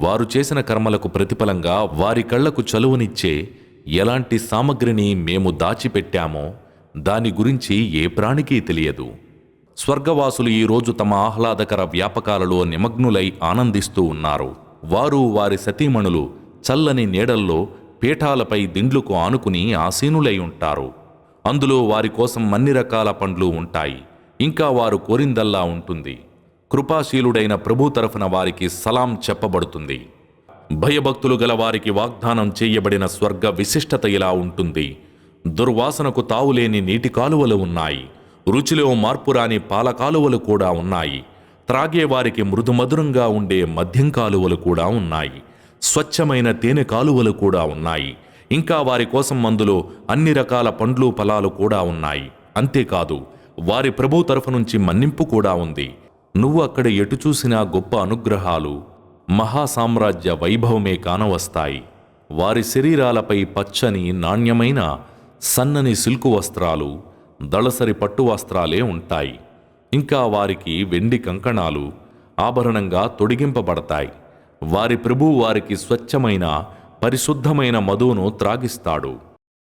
వారు చేసిన కర్మలకు ప్రతిఫలంగా వారి కళ్లకు చలువనిచ్చే ఎలాంటి సామగ్రిని మేము దాచిపెట్టామో దాని గురించి ఏ ప్రాణికి తెలియదు. స్వర్గవాసులు ఈరోజు తమ ఆహ్లాదకర వ్యాపకాలలో నిమగ్నులై ఆనందిస్తూ ఉన్నారు. వారు వారి సతీమణులు చల్లని నీడల్లో పీఠాలపై దిండ్లుకు ఆనుకుని ఆసీనులై ఉంటారు. అందులో వారి కోసం అన్ని రకాల పండ్లు ఉంటాయి. ఇంకా వారు కోరిందల్లా ఉంటుంది. కృపాశీలుడైన ప్రభు తరఫున వారికి సలాం చెప్పబడుతుంది. భయభక్తులు గల వారికి వాగ్దానం చేయబడిన స్వర్గ విశిష్టత ఇలా ఉంటుంది. దుర్వాసనకు తావులేని నీటి కాలువలు ఉన్నాయి. రుచిలో మార్పురాని పాల కాలువలు కూడా ఉన్నాయి. త్రాగేవారికి మృదుమధురంగా ఉండే మద్యం కాలువలు కూడా ఉన్నాయి. స్వచ్ఛమైన తేనె కాలువలు కూడా ఉన్నాయి. ఇంకా వారి కోసం అందులో అన్ని రకాల పండ్లు ఫలాలు కూడా ఉన్నాయి. అంతేకాదు, వారి ప్రభు తరఫు నుంచి మన్నింపు కూడా ఉంది. నువ్వు అక్కడ ఎటు చూసినా గొప్ప అనుగ్రహాలు, మహాసామ్రాజ్య వైభవమే కానవస్తాయి. వారి శరీరాలపై పచ్చని నాణ్యమైన సన్నని సిల్కు వస్త్రాలు, దళసరి పట్టు వస్త్రాలే ఉంటాయి. ఇంకా వారికి వెండి కంకణాలు ఆభరణంగా తొడిగింపబడతాయి. వారి ప్రభువు వారికి స్వచ్ఛమైన పరిశుద్ధమైన మధువును త్రాగిస్తాడు.